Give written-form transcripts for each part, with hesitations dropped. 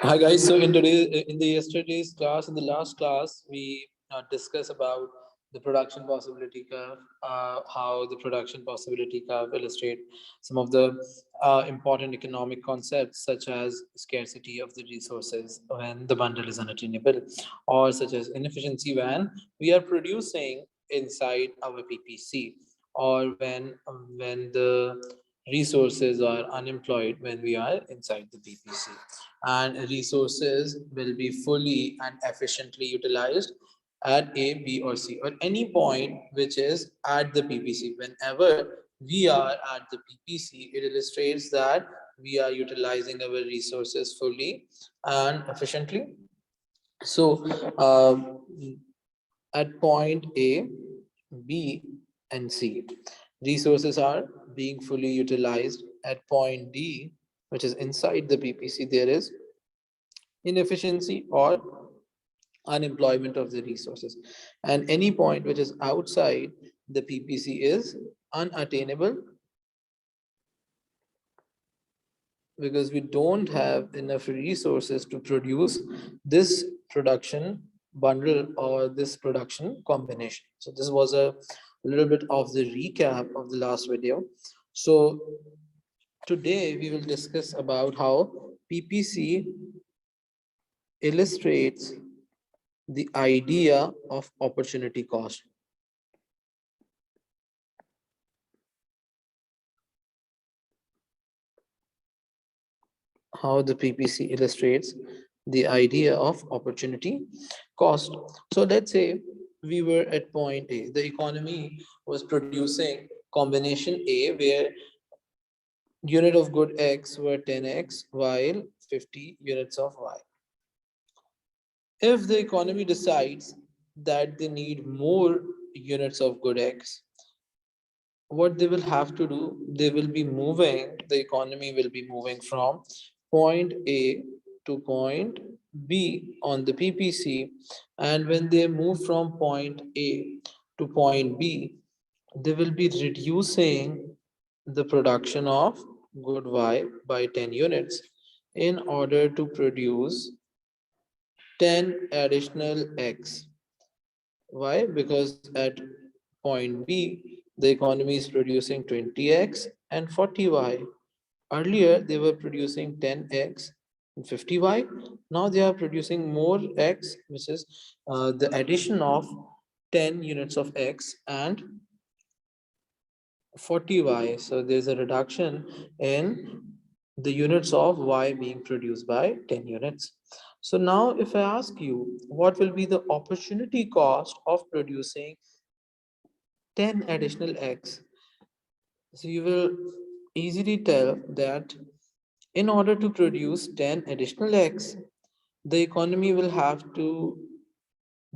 Hi guys. So in the yesterday's class, in the last class, we discussed about the production possibility curve, how the production possibility curve illustrate some of the important economic concepts such as scarcity of the resources when the bundle is unattainable, or such as inefficiency when we are producing inside our PPC, or when the resources are unemployed when we are inside the PPC, and resources will be fully and efficiently utilized at A, B, or C, or any point which is at the PPC. Whenever we are at the PPC, it illustrates that we are utilizing our resources fully and efficiently. So, at point A, B, and C, resources are being fully utilized. At point D, which is inside the PPC, there is inefficiency or unemployment of the resources, and any point which is outside the PPC is unattainable because we don't have enough resources to produce this production bundle or this production combination. So this was a little bit of the recap of the last video. So today we will discuss about how PPC illustrates the idea of opportunity cost. How the PPC illustrates the idea of opportunity cost. So let's say we were at point A. The economy was producing combination A where unit of good X were 10X while 50 units of Y. If the economy decides that they need more units of good X, what they will have to do, they will be moving, the economy will be moving from point A to point B on the PPC. And when they move from point A to point B, they will be reducing the production of good Y by 10 units in order to produce 10 additional X. Why? Because at point B, the economy is producing 20x and 40y. Earlier, they were producing 10x and 50y. Now they are producing more x, which is the addition of 10 units of x and 40y. So there's a reduction in the units of y being produced by 10 units. So now if I ask you, what will be the opportunity cost of producing 10 additional x? So you will easily tell that in order to produce 10 additional x, the economy will have to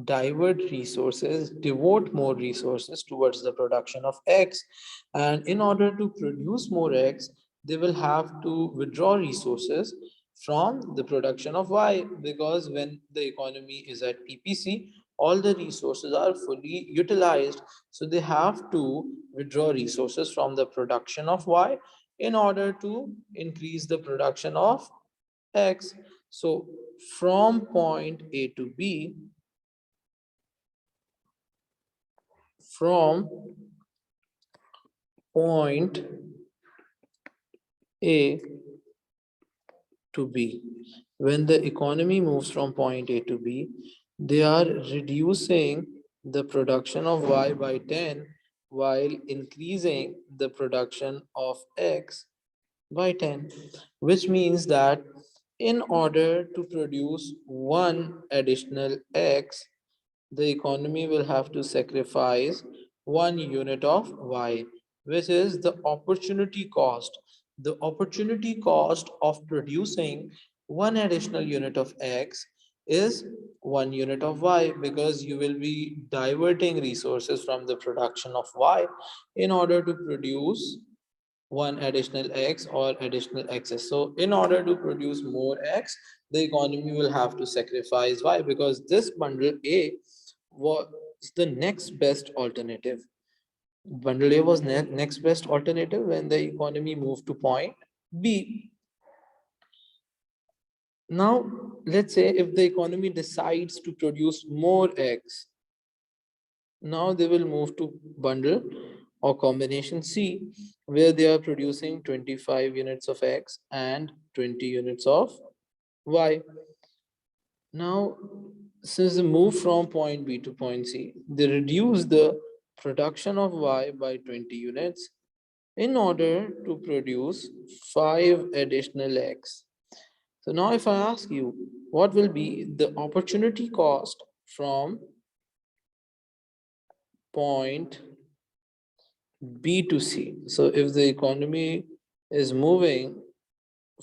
divert resources, devote more resources towards the production of X. And in order to produce more X, they will have to withdraw resources from the production of Y, because when the economy is at PPC, all the resources are fully utilized. So they have to withdraw resources from the production of Y in order to increase the production of X. So from point A to B, from point A to B. When the economy moves from point A to B, they are reducing the production of Y by 10 while increasing the production of X by 10, which means that in order to produce one additional X, the economy will have to sacrifice one unit of Y, which is the opportunity cost. The opportunity cost of producing one additional unit of X is one unit of Y, because you will be diverting resources from the production of Y in order to produce one additional X or additional X's. So in order to produce more X, the economy will have to sacrifice Y, because this bundle A was the next best alternative. Bundle A was next best alternative when the economy moved to point B. Now, let's say if the economy decides to produce more eggs, now they will move to bundle or combination C, where they are producing 25 units of X and 20 units of Y. Now, since they move from point B to point C, they reduce the production of Y by 20 units in order to produce 5 additional X. So now if I ask you, what will be the opportunity cost from point B to C? So if the economy is moving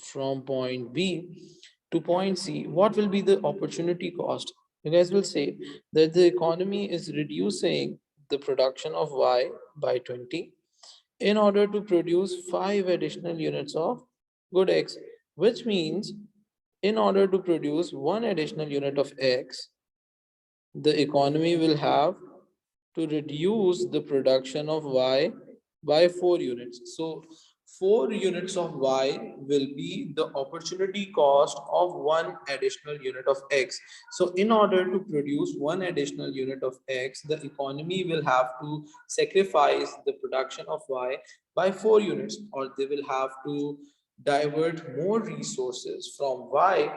from point B to point C, what will be the opportunity cost? You guys will say that the economy is reducing the production of Y by 20 in order to produce 5 additional units of good X, which means in order to produce one additional unit of X, the economy will have to reduce the production of Y by 4 units. So 4 units of Y will be the opportunity cost of one additional unit of X. So in order to produce one additional unit of X, the economy will have to sacrifice the production of Y by 4 units, or they will have to divert more resources from Y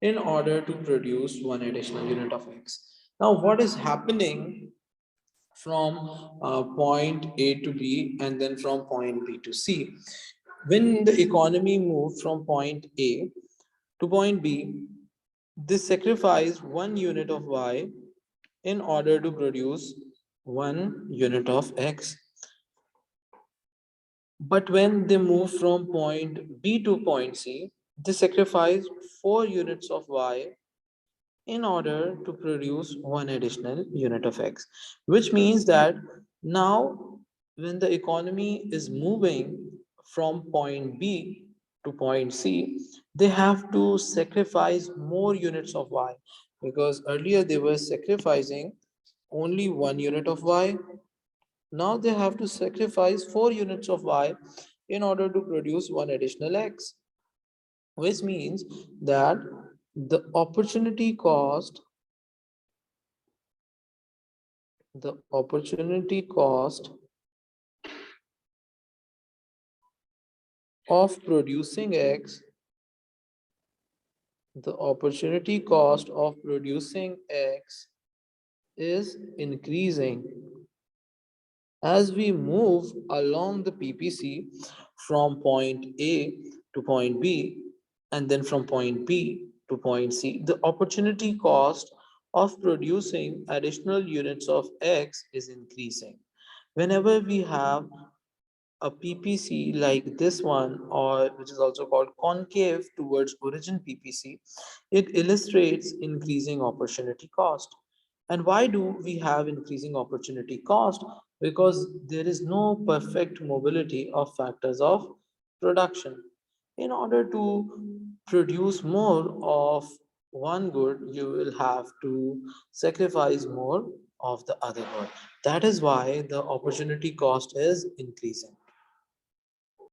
in order to produce one additional unit of X. Now, what is happening from point A to B and then from point B to C? When the economy moved from point A to point B, this sacrificed one unit of Y in order to produce one unit of X. But when they move from point B to point C, they sacrificed 4 units of Y in order to produce one additional unit of X, which means that now when the economy is moving from point B to point C, they have to sacrifice more units of Y, because earlier they were sacrificing only one unit of Y. Now they have to sacrifice 4 units of Y in order to produce one additional X, which means that the opportunity cost the opportunity cost of producing X, the opportunity cost of producing X is increasing as we move along the PPC from point A to point B and then from point B to point C. The opportunity cost of producing additional units of X is increasing. Whenever we have a PPC like this one, or which is also called concave towards origin PPC, it illustrates increasing opportunity cost. And why do we have increasing opportunity cost? Because there is no perfect mobility of factors of production. In order to produce more of one good, you will have to sacrifice more of the other good. That is why the opportunity cost is increasing.